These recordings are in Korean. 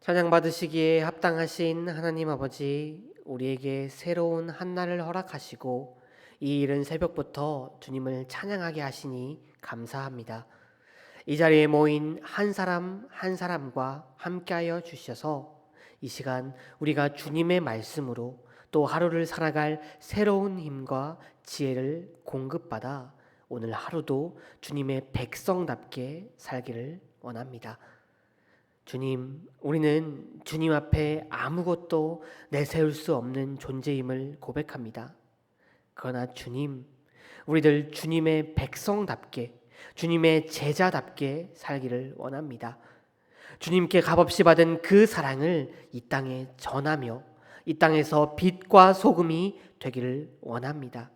찬양 받으시기에 합당하신 하나님 아버지, 우리에게 새로운 한 날을 허락하시고 이 이른 새벽부터 주님을 찬양하게 하시니 감사합니다. 이 자리에 모인 한 사람 한 사람과 함께하여 주셔서 이 시간 우리가 주님의 말씀으로 또 하루를 살아갈 새로운 힘과 지혜를 공급받아 오늘 하루도 주님의 백성답게 살기를 원합니다. 주님, 우리는 주님 앞에 아무것도 내세울 수 없는 존재임을 고백합니다. 그러나 주님, 우리들 주님의 백성답게, 주님의 제자답게 살기를 원합니다. 주님께 값없이 받은 그 사랑을 이 땅에 전하며 이 땅에서 빛과 소금이 되기를 원합니다.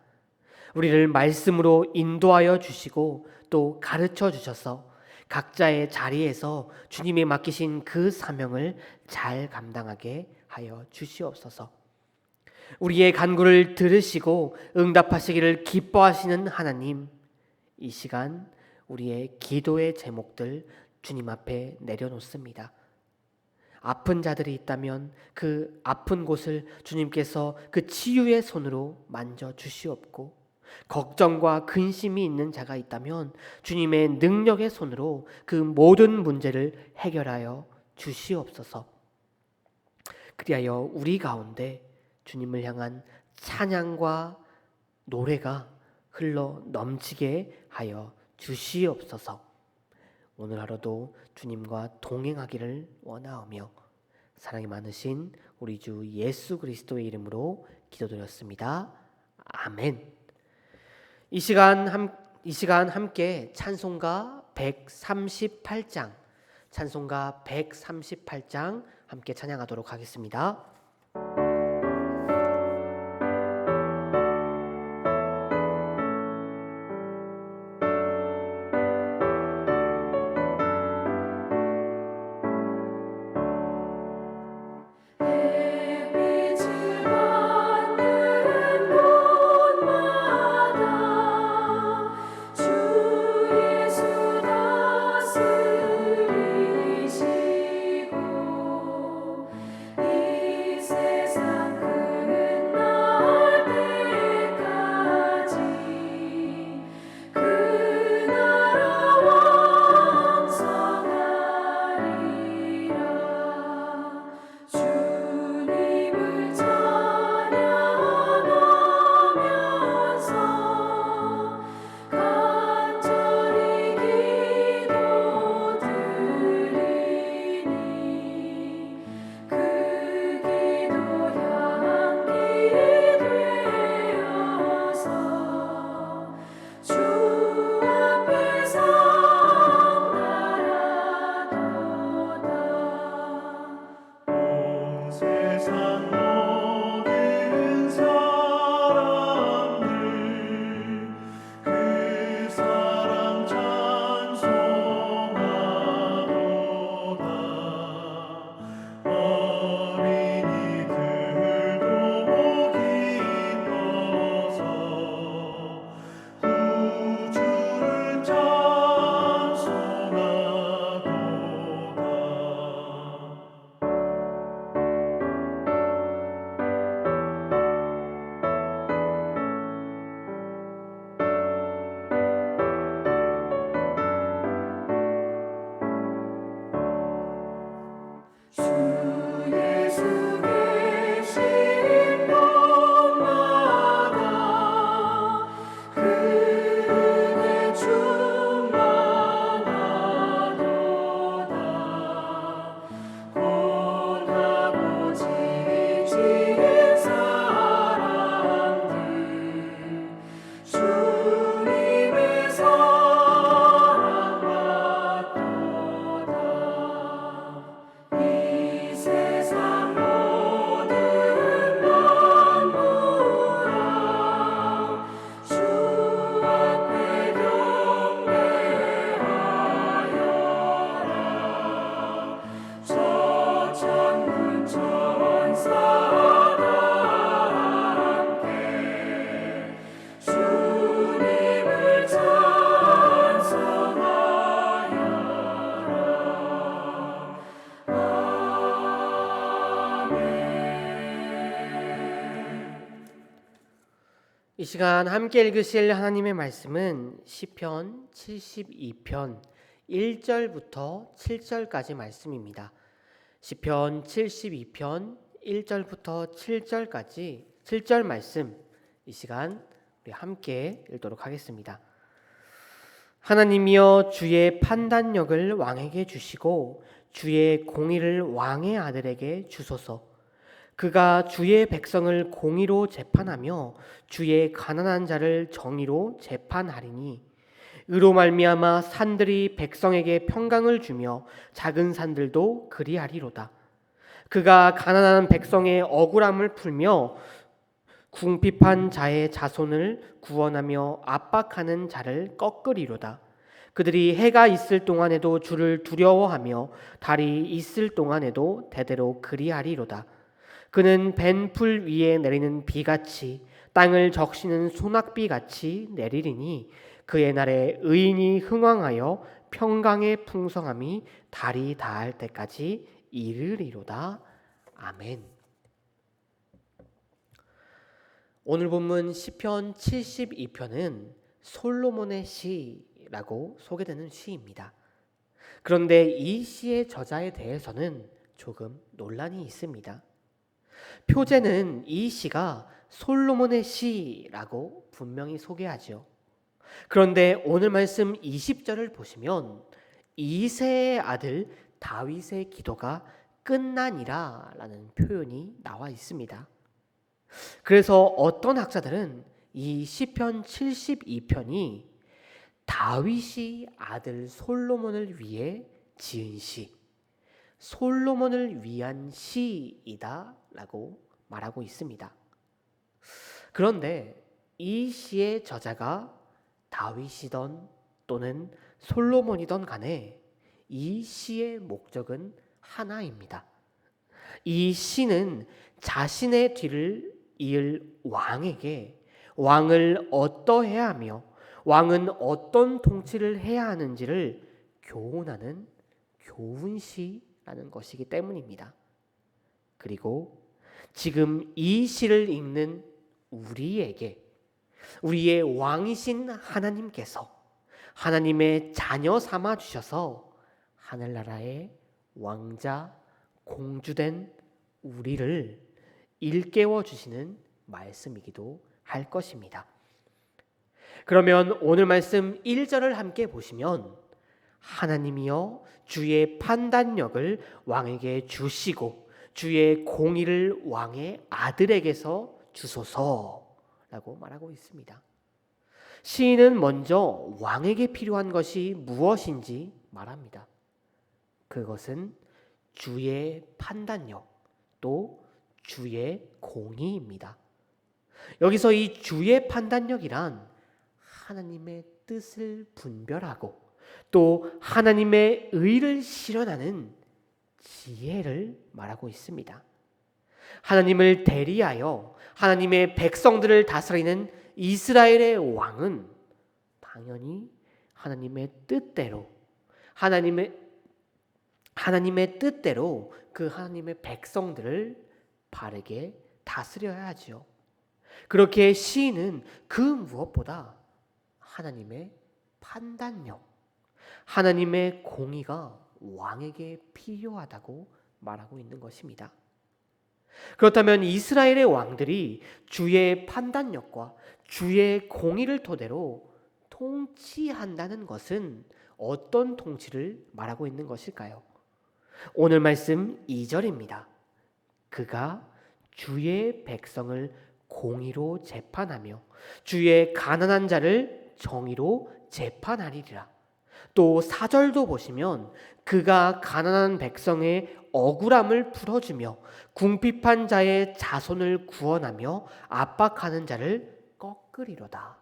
우리를 말씀으로 인도하여 주시고 또 가르쳐 주셔서 각자의 자리에서 주님이 맡기신 그 사명을 잘 감당하게 하여 주시옵소서. 우리의 간구를 들으시고 응답하시기를 기뻐하시는 하나님, 이 시간 우리의 기도의 제목들 주님 앞에 내려놓습니다. 아픈 자들이 있다면 그 아픈 곳을 주님께서 그 치유의 손으로 만져 주시옵고, 걱정과 근심이 있는 자가 있다면 주님의 능력의 손으로 그 모든 문제를 해결하여 주시옵소서. 그리하여 우리 가운데 주님을 향한 찬양과 노래가 흘러 넘치게 하여 주시옵소서. 오늘 하루도 주님과 동행하기를 원하오며 사랑이 많으신 우리 주 예수 그리스도의 이름으로 기도드렸습니다. 아멘. 이 시간 함께 찬송가 138장 함께 찬양하도록 하겠습니다. 세상 이 시간 함께 읽으실 하나님의 말씀은 시편 72편 1절부터 7절까지 말씀입니다. 시편 72편 1절부터 7절까지 7절 말씀 이 시간 우리 함께 읽도록 하겠습니다. 하나님이여 주의 판단력을 왕에게 주시고 주의 공의를 왕의 아들에게 주소서. 그가 주의 백성을 공의로 재판하며 주의 가난한 자를 정의로 재판하리니 의로 말미암아 산들이 백성에게 평강을 주며 작은 산들도 그리하리로다. 그가 가난한 백성의 억울함을 풀며 궁핍한 자의 자손을 구원하며 압박하는 자를 꺾으리로다. 그들이 해가 있을 동안에도 주를 두려워하며 달이 있을 동안에도 대대로 그리하리로다. 그는 벤 풀 위에 내리는 비같이 땅을 적시는 소낙비같이 내리리니 그의 날에 의인이 흥왕하여 평강의 풍성함이 달이 닿을 때까지 이르리로다. 아멘. 오늘 본문 시편 72편은 솔로몬의 시라고 소개되는 시입니다. 그런데 이 시의 저자에 대해서는 조금 논란이 있습니다. 표제는 이 시가 솔로몬의 시라고 분명히 소개하죠. 그런데 오늘 말씀 20절을 보시면 이새의 아들 다윗의 기도가 끝나니라 라는 표현이 나와 있습니다. 그래서 어떤 학자들은 이 시편 72편이 다윗이 아들 솔로몬을 위해 지은 시, 솔로몬을 위한 시이다 라고 말하고 있습니다. 그런데 이 시의 저자가 다윗이던 또는 솔로몬이던 간에 이 시의 목적은 하나입니다. 이 시는 자신의 뒤를 이을 왕에게 왕을 어떠해야 하며 왕은 어떤 통치를 해야 하는지를 교훈하는 교훈시라는 것이기 때문입니다. 그리고 지금 이 시를 읽는 우리에게 우리의 왕이신 하나님께서 하나님의 자녀 삼아 주셔서 하늘나라의 왕자 공주된 우리를 일깨워 주시는 말씀이기도 할 것입니다. 그러면 오늘 말씀 1절을 함께 보시면 하나님이여 주의 판단력을 왕에게 주시고 주의 공의를 왕의 아들에게서 주소서라고 말하고 있습니다. 시인은 먼저 왕에게 필요한 것이 무엇인지 말합니다. 그것은 주의 판단력 또 주의 공의입니다. 여기서 이 주의 판단력이란 하나님의 뜻을 분별하고 또 하나님의 의를 실현하는 지혜를 말하고 있습니다. 하나님을 대리하여 하나님의 백성들을 다스리는 이스라엘의 왕은 당연히 하나님의 뜻대로 하나님의 뜻대로 그 하나님의 백성들을 바르게 다스려야 하죠. 그렇게 시인은 그 무엇보다 하나님의 판단력, 하나님의 공의가 왕에게 필요하다고 말하고 있는 것입니다. 그렇다면 이스라엘의 왕들이 주의 판단력과 주의 공의를 토대로 통치한다는 것은 어떤 통치를 말하고 있는 것일까요? 오늘 말씀 2절입니다. 그가 주의 백성을 공의로 재판하며 주의 가난한 자를 정의로 재판하리라. 또 4절도 보시면 그가 가난한 백성의 억울함을 풀어주며 궁핍한 자의 자손을 구원하며 압박하는 자를 꺾으리로다.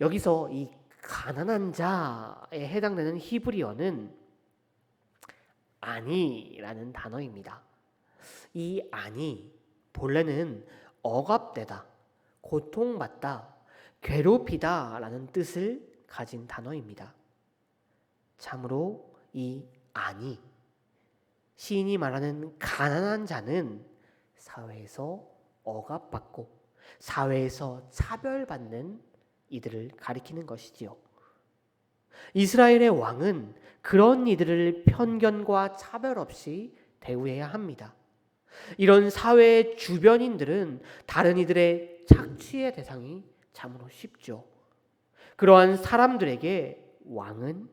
여기서 이 가난한 자에 해당되는 히브리어는 아니라는 단어입니다. 이 아니 본래는 억압되다, 고통받다, 괴롭히다 라는 뜻을 가진 단어입니다. 참으로 이 아니, 시인이 말하는 가난한 자는 사회에서 억압받고 사회에서 차별받는 이들을 가리키는 것이지요. 이스라엘의 왕은 그런 이들을 편견과 차별 없이 대우해야 합니다. 이런 사회의 주변인들은 다른 이들의 착취의 대상이 참으로 쉽죠. 그러한 사람들에게 왕은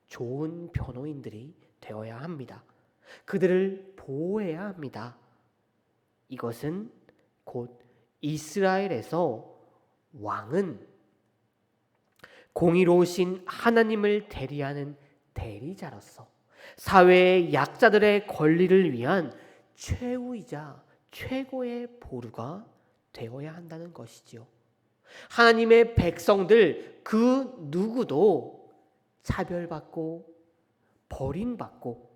좋은 변호인들이 되어야 합니다. 그들을 보호해야 합니다. 이것은 곧 이스라엘에서 왕은 공의로우신 하나님을 대리하는 대리자로서 사회의 약자들의 권리를 위한 최후이자 최고의 보루가 되어야 한다는 것이지요. 하나님의 백성들 그 누구도 차별받고 버림받고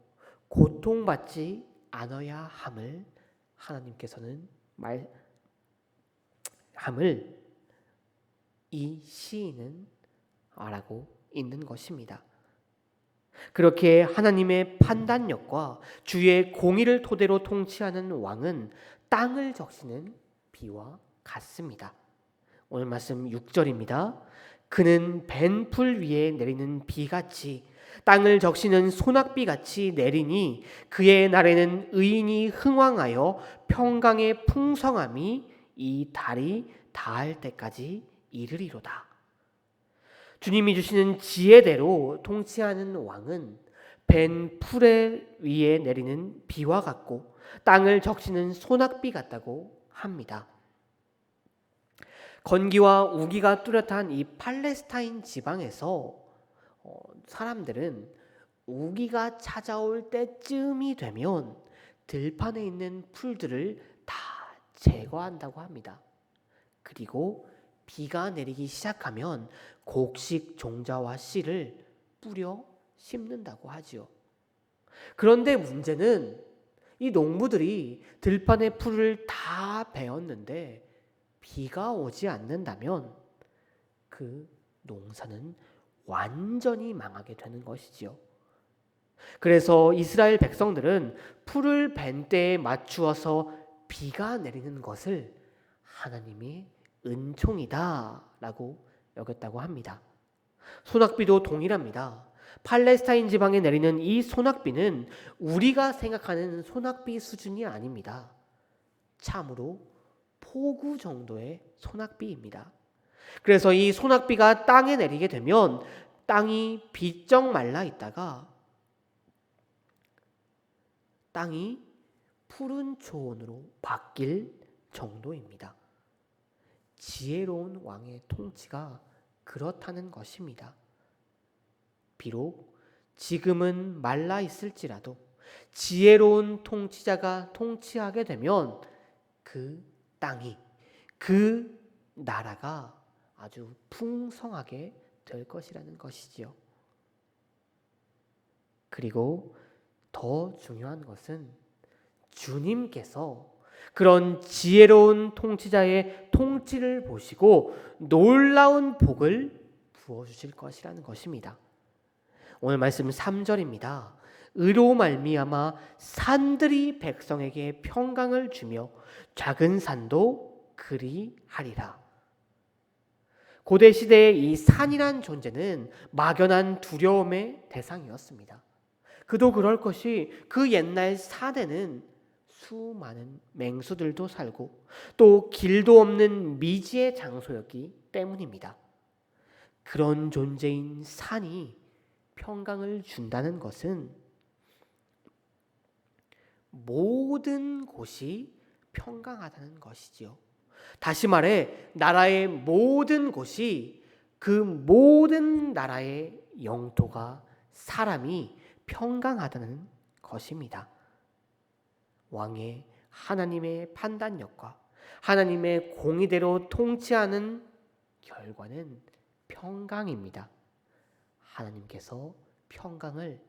고통받지 않아야 함을 하나님께서는 함을 이 시인은 말하고 있는 것입니다. 그렇게 하나님의 판단력과 주의 공의를 토대로 통치하는 왕은 땅을 적시는 비와 같습니다. 오늘 말씀 6절입니다. 그는 벤풀 위에 내리는 비같이 땅을 적시는 소낙비같이 내리니 그의 날에는 의인이 흥왕하여 평강의 풍성함이 이 달이 닿을 때까지 이르리로다. 주님이 주시는 지혜대로 통치하는 왕은 벤풀의 위에 내리는 비와 같고 땅을 적시는 소낙비 같다고 합니다. 건기와 우기가 뚜렷한 이 팔레스타인 지방에서 사람들은 우기가 찾아올 때쯤이 되면 들판에 있는 풀들을 다 제거한다고 합니다. 그리고 비가 내리기 시작하면 곡식 종자와 씨를 뿌려 심는다고 하지요. 그런데 문제는 이 농부들이 들판의 풀을 다 베었는데 비가 오지 않는다면 그 농사는 완전히 망하게 되는 것이지요. 그래서 이스라엘 백성들은 풀을 벤 때에 맞추어서 비가 내리는 것을 하나님의 은총이다라고 여겼다고 합니다. 소낙비도 동일합니다. 팔레스타인 지방에 내리는 이 소낙비는 우리가 생각하는 소낙비 수준이 아닙니다. 참으로 폭우 정도의 소낙비입니다. 그래서 이 소낙비가 땅에 내리게 되면 땅이 비쩍 말라 있다가 땅이 푸른 초원으로 바뀔 정도입니다. 지혜로운 왕의 통치가 그렇다는 것입니다. 비록 지금은 말라 있을지라도 지혜로운 통치자가 통치하게 되면 그 땅이, 그 나라가 아주 풍성하게 될 것이라는 것이지요. 그리고 더 중요한 것은 주님께서 그런 지혜로운 통치자의 통치를 보시고 놀라운 복을 부어주실 것이라는 것입니다. 오늘 말씀 3절입니다. 의로 말미암아 산들이 백성에게 평강을 주며 작은 산도 그리 하리라. 고대 시대의 이 산이란 존재는 막연한 두려움의 대상이었습니다. 그도 그럴 것이 그 옛날 산에는 수많은 맹수들도 살고 또 길도 없는 미지의 장소였기 때문입니다. 그런 존재인 산이 평강을 준다는 것은 모든 곳이 평강하다는 것이지요. 다시 말해 나라의 모든 곳이 그 모든 나라의 영토가 사람이 평강하다는 것입니다. 왕의 하나님의 판단력과 하나님의 공의대로 통치하는 결과는 평강입니다. 하나님께서 평강을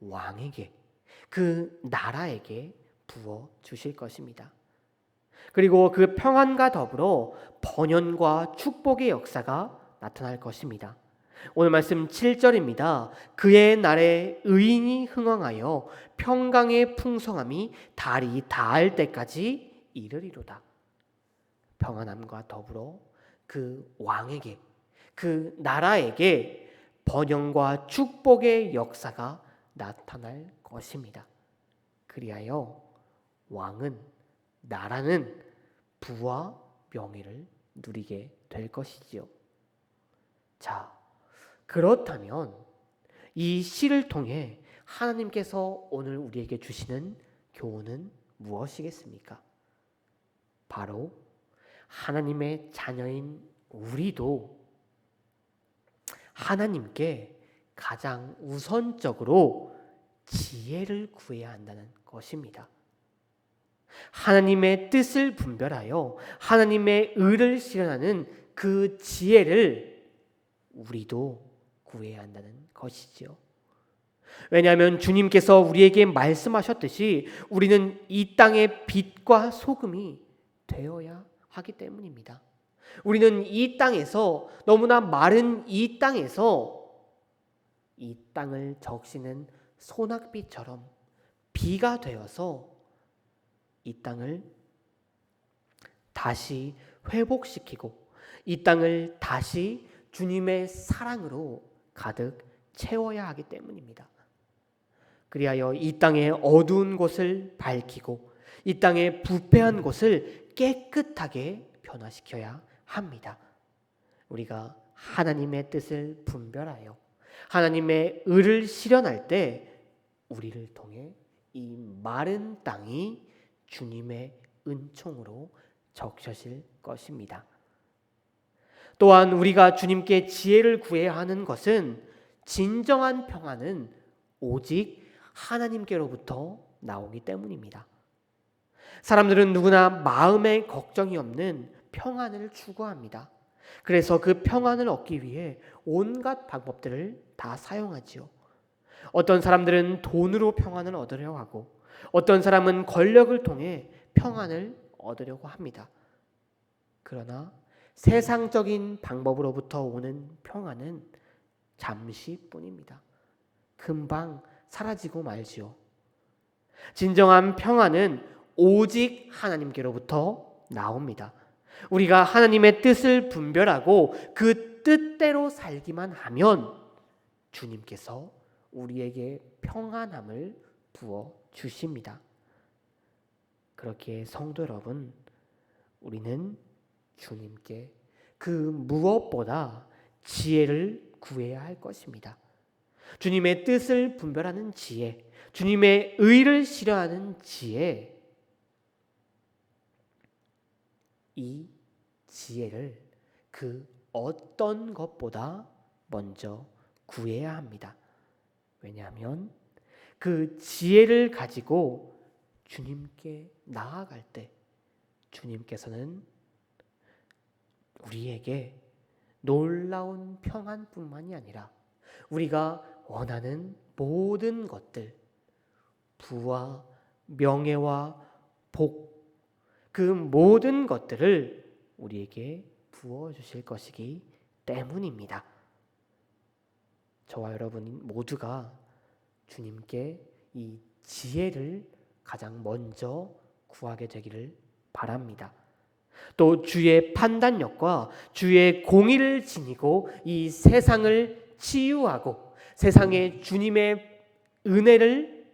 왕에게, 그 나라에게 부어 주실 것입니다. 그리고 그 평안과 더불어 번영과 축복의 역사가 나타날 것입니다. 오늘 말씀 7절입니다. 그의 날에 의인이 흥왕하여 평강의 풍성함이 달이 닿을 때까지 이르리로다. 평안함과 더불어 그 왕에게, 그 나라에게 번영과 축복의 역사가 나타날 것입니다. 그리하여 왕은, 나라는 부와 명예를 누리게 될 것이지요. 자, 그렇다면 이 시를 통해 하나님께서 오늘 우리에게 주시는 교훈은 무엇이겠습니까? 바로 하나님의 자녀인 우리도 하나님께 가장 우선적으로 지혜를 구해야 한다는 것입니다. 하나님의 뜻을 분별하여 하나님의 의를 실현하는 그 지혜를 우리도 구해야 한다는 것이지요. 왜냐하면 주님께서 우리에게 말씀하셨듯이 우리는 이 땅의 빛과 소금이 되어야 하기 때문입니다. 우리는 이 땅에서, 너무나 마른 이 땅에서 이 땅을 적시는 소낙비처럼 비가 되어서 이 땅을 다시 회복시키고 이 땅을 다시 주님의 사랑으로 가득 채워야 하기 때문입니다. 그리하여 이 땅의 어두운 곳을 밝히고 이 땅의 부패한 곳을 깨끗하게 변화시켜야 합니다. 우리가 하나님의 뜻을 분별하여 하나님의 의를 실현할 때 우리를 통해 이 마른 땅이 주님의 은총으로 적셔질 것입니다. 또한 우리가 주님께 지혜를 구해야 하는 것은 진정한 평안은 오직 하나님께로부터 나오기 때문입니다. 사람들은 누구나 마음에 걱정이 없는 평안을 추구합니다. 그래서 그 평안을 얻기 위해 온갖 방법들을 다 사용하지요. 어떤 사람들은 돈으로 평안을 얻으려고 하고 어떤 사람은 권력을 통해 평안을 얻으려고 합니다. 그러나 세상적인 방법으로부터 오는 평안은 잠시뿐입니다. 금방 사라지고 말지요. 진정한 평안은 오직 하나님께로부터 나옵니다. 우리가 하나님의 뜻을 분별하고 그 뜻대로 살기만 하면 주님께서 우리에게 평안함을 부어 주십니다. 그렇게 성도 여러분, 우리는 주님께 그 무엇보다 지혜를 구해야 할 것입니다. 주님의 뜻을 분별하는 지혜, 주님의 의를 실현하는 지혜, 이 지혜를 그 어떤 것보다 먼저 구해야 합니다. 왜냐하면 그 지혜를 가지고 주님께 나아갈 때 주님께서는 우리에게 놀라운 평안뿐만이 아니라 우리가 원하는 모든 것들, 부와 명예와 복, 그 모든 것들을 우리에게 부어주실 것이기 때문입니다. 저와 여러분 모두가 주님께 이 지혜를 가장 먼저 구하게 되기를 바랍니다. 또 주의 판단력과 주의 공의를 지니고 이 세상을 치유하고 세상에 주님의 은혜를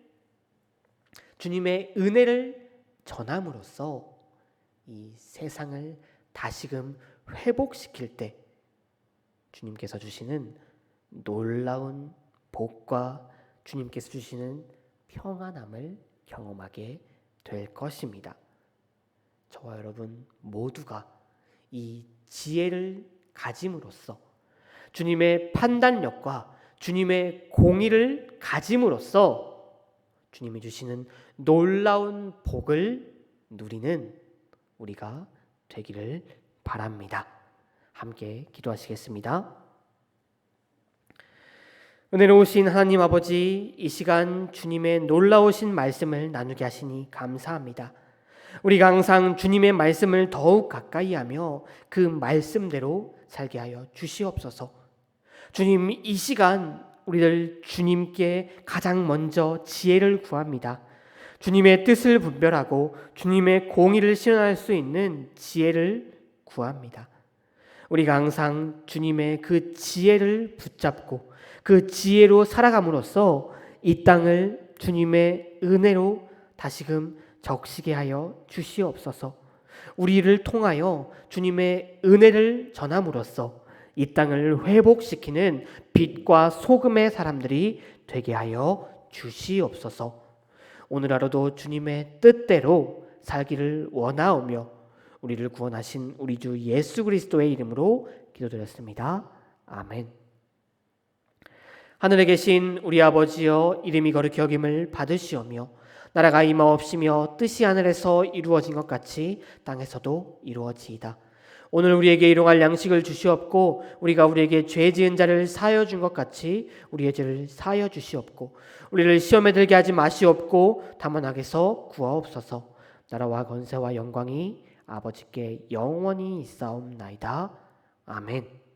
전함으로써 이 세상을 다시금 회복시킬 때 주님께서 주시는 놀라운 복과 주님께서 주시는 평안함을 경험하게 될 것입니다. 저와 여러분 모두가 이 지혜를 가짐으로써 주님의 판단력과 주님의 공의를 가짐으로써 주님이 주시는 놀라운 복을 누리는 우리가 되기를 바랍니다. 함께 기도하시겠습니다. 은혜로우신 하나님 아버지, 이 시간 주님의 놀라우신 말씀을 나누게 하시니 감사합니다. 우리가 항상 주님의 말씀을 더욱 가까이 하며 그 말씀대로 살게 하여 주시옵소서. 주님, 이 시간 우리들 주님께 가장 먼저 지혜를 구합니다. 주님의 뜻을 분별하고 주님의 공의를 실현할 수 있는 지혜를 구합니다. 우리가 항상 주님의 그 지혜를 붙잡고 그 지혜로 살아감으로써 이 땅을 주님의 은혜로 다시금 적시게 하여 주시옵소서. 우리를 통하여 주님의 은혜를 전함으로써 이 땅을 회복시키는 빛과 소금의 사람들이 되게 하여 주시옵소서. 오늘 하루도 주님의 뜻대로 살기를 원하오며 우리를 구원하신 우리 주 예수 그리스도의 이름으로 기도드렸습니다. 아멘. 하늘에 계신 우리 아버지여, 이름이 거룩히 여김을 받으시오며 나라가 임하옵시며 뜻이 하늘에서 이루어진 것 같이 땅에서도 이루어지이다. 오늘 우리에게 일용할 양식을 주시옵고 우리가 우리에게 죄 지은 자를 사하여 준 것 같이 우리의 죄를 사하여 주시옵고 우리를 시험에 들게 하지 마시옵고 다만 악에서 구하옵소서. 나라와 권세와 영광이 아버지께 영원히 있사옵나이다. 아멘.